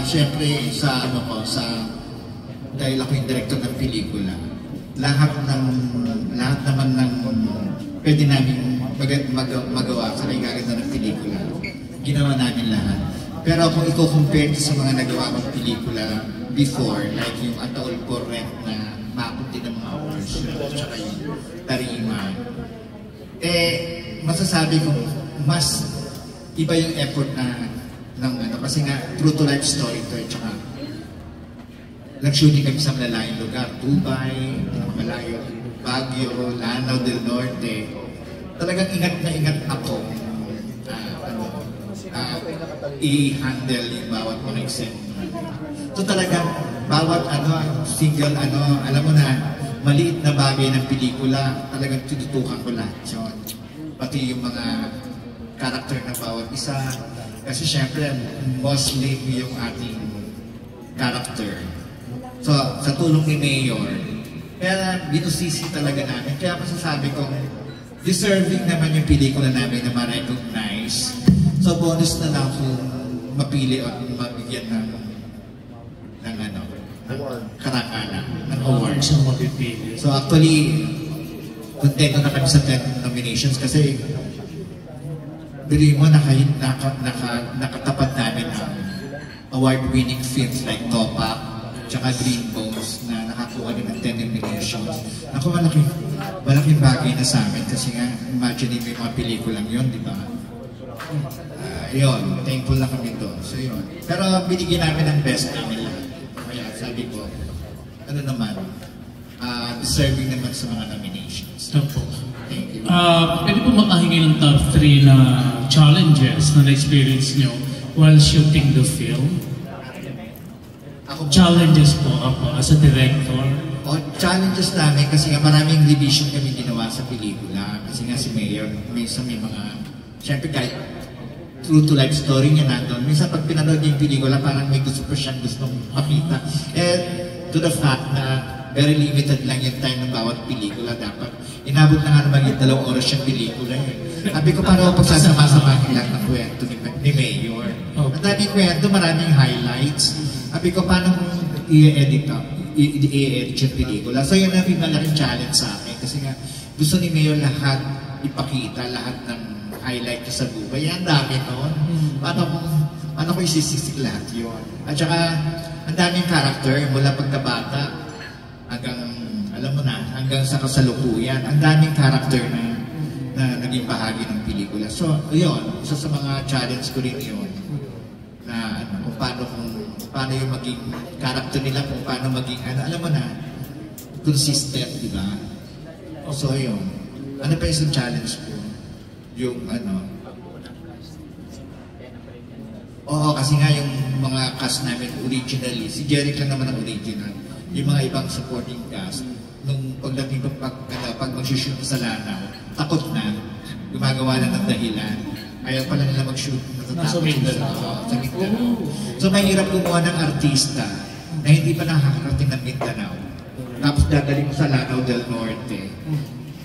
Siyempre sa ano ko, dahil ako yung director ng pelikula, lahat naman ng pwede namin magawa sa kagaganda ng pelikula, ginawa namin lahat. Pero kung i-compare sa mga nagawa kong pelikula before, like yung Ataol Correct na mapunti ng mga awards, at saka yung Tarima, masasabi ko mas iba yung effort ng ano, kasi nga true to life story to, at saka nag-shooting kami sa malalayong lugar, Dubai, malayo, Baguio, Lanao del Norte. Talagang ingat na ingat ako i-handle yung bawat mga eksena. So talagang bawat single alam mo na, maliit na bagay ng pelikula, talagang tututukan ko lahat yun. Pati yung mga karakter ng bawat isa. Kasi syempre, mostly yung ating karakter. So, sa tulong ni Mayor, kaya binusisi talaga namin. Kaya masasabi kong deserving naman yung pelikula namin na ma-recognize. So, bonus na lang kung mapili o mabigyan ng karangalan, ng award. So, actually, kontento na kami sa 10 nominations kasi bili mo, nakatapat namin ang award-winning films like Topak, tsaka Green Bones na nakakuha din ng 10 nominations. Ako, malaking bagay na sa amin kasi nga, imagine mo yung mga pelikulang yun, di ba? Yun, thankful na kami doon. So yun. Pero binigyan namin ang best namin lahat. Kaya sabi ko, deserving naman sa mga nominations. Opo. Thank you. Pwede po makahingi ng top 3 na challenges na na-experience nyo while shooting the film? Challenges po ako as a director. Challenges namin kasi nga maraming revision kami ginawa sa pelikula. Kasi nga si Mayor, minsan may mga, syempre kahit true to life story niya nandun. Minsan pag pinanood niya yung pelikula, parang may gusto siyang gustong makita. To the fact na very limited lang yung time ng bawat pelikula. Dapat inabot na nga naman yung 2 oras yung pelikula. Sabi ko, paano pagsasama-samahin lahat ng kwento ni Mayor? Ang daming kwento, maraming highlights. Sabi ko, paano i-edit yung pelikula? So yun ang malaking challenge sa akin. Kasi nga, gusto ni Mayor lahat ipakita, lahat ng highlight sa buhay. Ang dami nun. Paano ko isisisik lahat yun? At saka, ang daming character, mula pagkabata hanggang, alam mo na, hanggang sa kasalukuyan. Ang daming character na naging bahagi ng pelikula. So, yun, isa sa mga challenge ko rin yun. Na kung paano yung maging character nila, kung paano maging, alam mo na, consistent, di ba? So, yun. Ano pa isang challenge ko? Yung, oo, kasi nga yung mga cast namin originally, si Jeric lang naman ang original. Yung mga ibang supporting cast, nung pagdating pag mag-shoot sa Lanao, takot na, gumagawa na ng dahilan. Ayaw pala nila mag-shoot sa Mindanao. Sa Mindanao. So mahirap gumawa ng artista na hindi pa nakakarating ng Mindanao. Tapos dadali mo sa Lanao del Norte.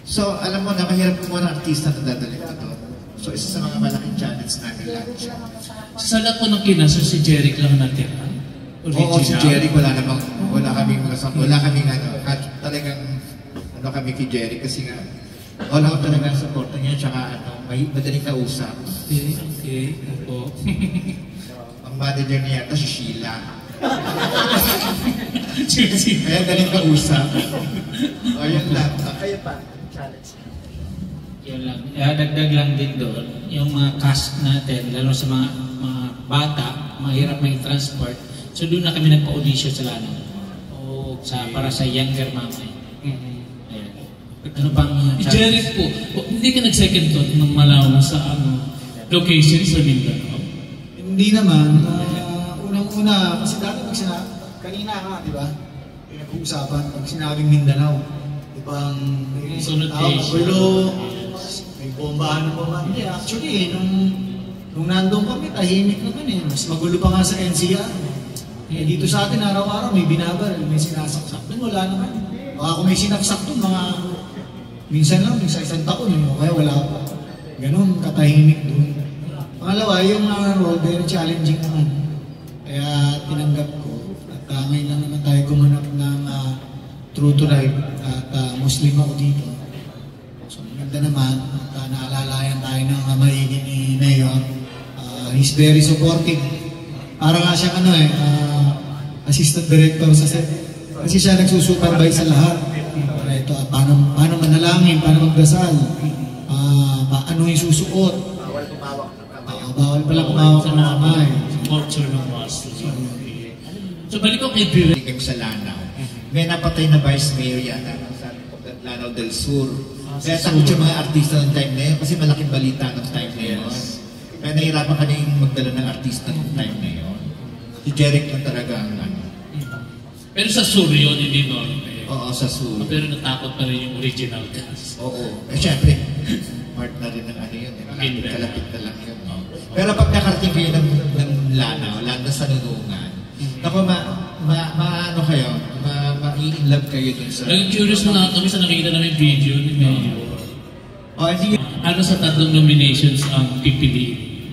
So alam mo na mahirap gumawa ng artista na dadali mo doon. So isa sa mga malaking challenge namin lahat siya. Sa lahat po ng kinaso, si Jeric lang natira? Oo, si Jeric wala kaming at talagang kami kay Jeric kasi nga wala ko talaga ang supporta niya, tsaka madaling kausap. Okay. Opo. Ang manager niya yata si Sheila. Kaya daling kausap. O, yun lang. Kaya pa, challenge. Yun lang. Dagdag lang din doon, yung mga cast natin, lalo sa mga bata, mahirap may transport. So doon na kami nagpa-audition sa Lanao. Para sa younger mamay. Ano bang Jeric po, hindi ka nag-second thought ng malaw sa location sa Mindanao? Hindi naman. Unang-una, kasi dati kanina nga, di ba? Pinag-uusapan, pag sinabing Mindanao, ibang magulo, may bombahan ng bombahan. Hindi, actually, nung nandun kami, tahimik naman eh. Mas magulo pa nga sa NCR. Dito sa atin, araw-araw may binabar, may sinasaksak. Doon wala naman. Baka kung may sinaksak doon, minsan lang, sa isang taon, kaya wala pa. Ganun, katahimik doon. Pangalawa, yung role, very challenging naman. Kaya tinanggap ko. At ngayon lang naman tayo gumanap ng True to Life at Muslim ako dito. So maganda naman at naalalayan tayo ng maigi ni Mayor. He's very supportive. Para nga siya assistant director sa set. Kasi siya nagsusupervise sa lahat. Ito, paano manalangin, paano magdasal, ano yung susuot. Bawal pala kumawak sa mga kamay. Culture ng Muslim. So balik ko kay Bill. Sa Lanao. May napatay na vice mayor yata sa Lanao del Sur. Kaya takot yung mga artista ng time na yun kasi malaking balita ng time na yun. Kaya nahirapan ka rin magdala ng artista ng time na yun. Si Jeric lang talaga ang Pero sa Sur yun, hindi no? Oo, sa Sur. Pero natakot pa rin yung original cast. Oo. Siyempre, part na rin ng ano yun. Kalapit na lang yun. Pero pag nakarating kayo ng Lanao, lalo sa Nunungan, ako ano kayo, ma-in-love kayo dun sa... Nag-curious na kami sa nakikita namin video ni Mayor. Ano sa tatlong nominations ang pipiliin?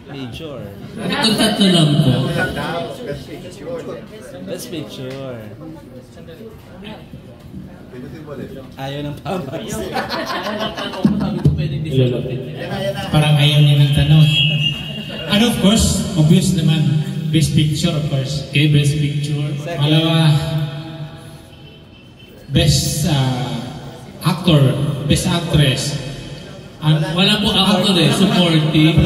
Major. Itong tatlo lang po. Best picture. Ayaw ng pamas. Parang ayaw niya ng tanong. Ano, of course, obvious naman. Best picture, of course. Okay, best picture. Malawa, best actor, best actress. Wala po actor supporting.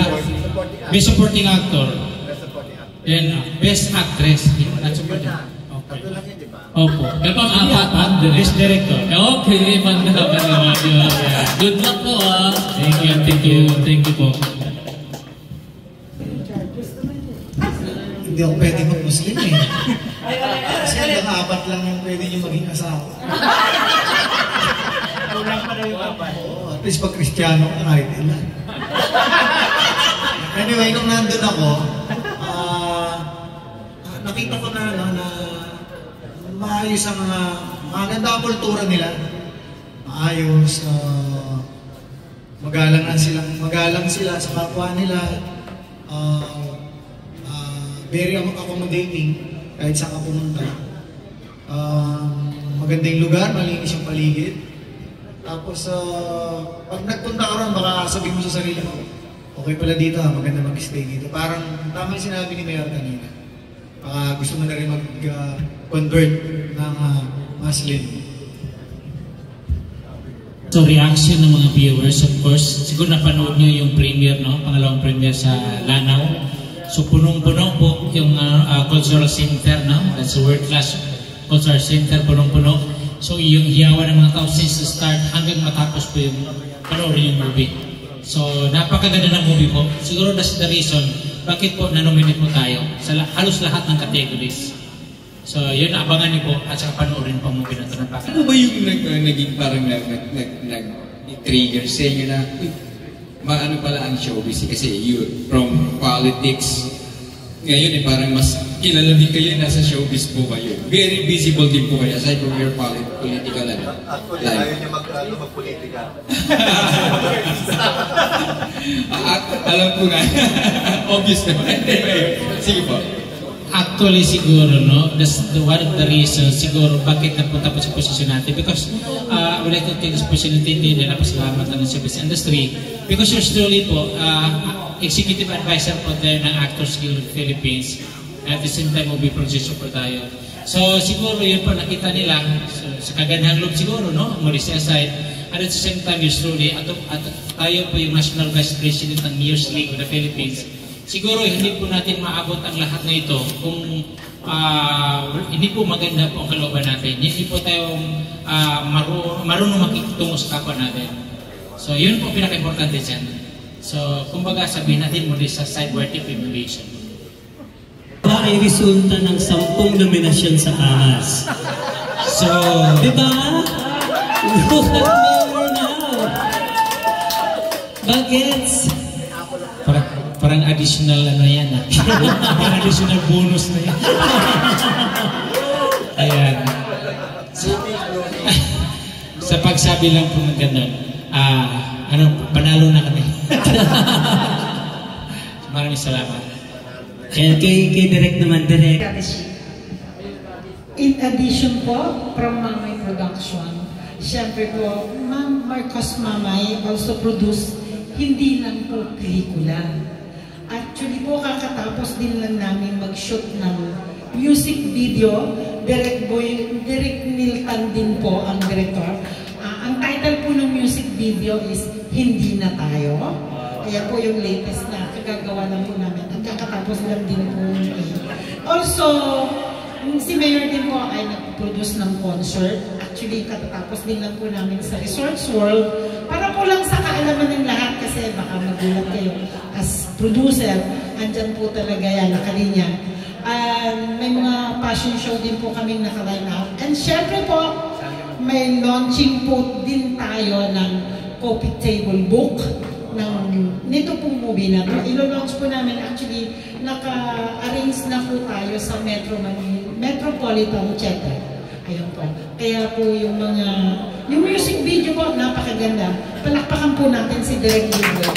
Best supporting actor. Then, best actress. Not supporting. Okay. Opo. Pero pang-apat, Best director. Okay, good luck po Thank you po. Hindi ako pwede mag-Muslim eh. Kasi hanggang 4 lang yung pwede nyo maging asawa. At least pag Kristiyano ka, kahit ilan. Anyway, nung nandun ako, nakita ko na maayos ang maganda ang kultura nila. Maayos, magalang sila sa kapwa nila. Very accommodating kahit saan ka pumunta. Magandang lugar, malinis yung paligid. Tapos, pag nagpunta ka ron, baka sabihin mo sa sarili mo, okay pala dito, maganda mag-stay dito. Parang tama yung sinabi ni Mayor kanina. Gusto mo na rin mag-convert ng Muslim. So, reaction ng mga viewers, of course, siguro napanood nyo yung premiere, no? Pangalawang premiere sa Lanao. So, punong-puno po yung cultural center, no? That's a world-class cultural center, punong-puno. So, yung hiyawan ng mga tao since the start hanggang matapos po yung panoorin yung movie. So, napakaganda ng movie po. Siguro that's the reason bakit po na-nominate mo tayo sa halos lahat ng categories. So, yun, abangan niyo po at saka panoorin po ang movie na ito. Ano ba yung naging parang nag-trigger sa inyo na maano pala ang showbiz? Kasi you from politics, ngayon parang mas kilala din kayo, nasa showbiz po kayo. Very visible din po kayo aside from your political life. Actually, ayaw niya mag-politika. Alam ko nga. Obvious naman. Sige po. Actually, siguro, no, that's one of the reasons, siguro, bakit napunta po sa posisyon natin. Because, I would like to take this opportunity din na napasalamat na ng service industry. Because you're truly po, executive advisor po tayo ng Actors Guild of Philippines. At the same time, movie producer po tayo. So, siguro, yun po nakita nila, sa kaganahang loob siguro, no, modesty aside. At the same time, you're truly, at tayo po yung National Vice President ng Mayor's League of the Philippines. Siguro hindi po natin maabot ang lahat na ito kung hindi po maganda po ang kalooban natin. Hindi po tayo marunong makikitungo sa kapwa natin. So yun po pinaka-importante dyan. So kumbaga sabihin natin muli sa side-worthy emulation. Ay resulta ng 10 nominasyon sa AMAS. So, di ba? Look at me now. Bagets. Parang additional ano yan parang additional bonus na yan. Ayan. Sa pagsabi lang po ng gano'n, panalo na kami. Maraming salamat. Kaya kay Direk naman, Direk. In addition po, from Mamay Production, syempre po, Ma'am Marcos Mamay also produce hindi lang po pelikula. Actually po, kakatapos din lang namin mag-shoot ng music video. Direk Nilton din po ang director. Ang title po ng music video is Hindi Na Tayo. Kaya po yung latest na kagagawa lang po namin. At kakatapos lang din po. Also, si Mayor din po ay nag-produce ng concert. Actually, katatapos din lang po namin sa Resorts World. Para po lang sa kaalaman ng lahat kasi baka magulat kayo. As producer, andyan po talaga yan, nakalinya. May mga fashion show din po kaming nakaline out. And syempre po, may launching po din tayo ng coffee table book nito pong movie na to. Ilo-launch po namin actually, naka-arrange na po tayo sa Metropolitan Theater. Ayun po. Kaya po yung music video po, napakaganda. Palakpakan po natin si Direk Libre.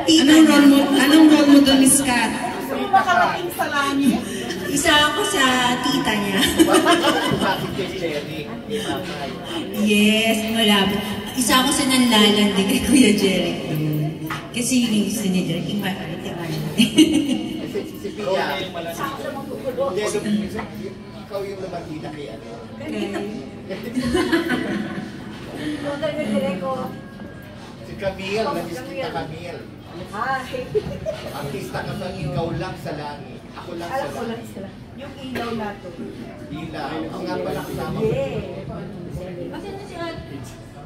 Anong role mo doon, Miss Kat? Gusto mo makarating sa langit? Isa ako sa tita niya. Yes, malabo. Isa ako sa nanlalandi kay Kuya Jeric doon. Kasi yung gusto ni Jeric, si Pia, ikaw yung lumagita kay ano. Si Camille, nagis kita Camille. Artista ka sa ikaw lang sa langit. Ako lang sa langit. Yung ilaw na to. Ilaw. Ang nga pala kasama ko.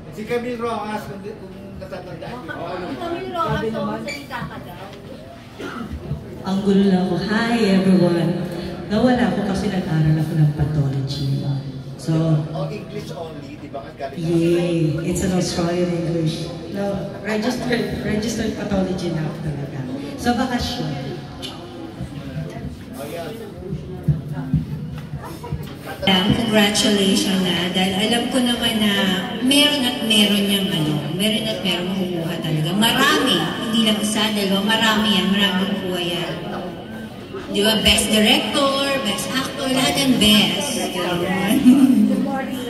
Si Camille Rojas, kung natatandaan ko. Camille Rojas, so salita ka daw. Ang gulo lang ako. Hi everyone. Nawala ako kasi nag-aral ako ng pathology. So, English only, di ba? Yeah, it's an Australian English. No, registered pathology na ako talaga. So, bakasyon. Congratulations na dahil alam ko naman na meron niyang makukuha talaga. Marami, hindi lang isa, dalawa, marami makukuha yan. Di ba, best director, best actor, lahat yan best.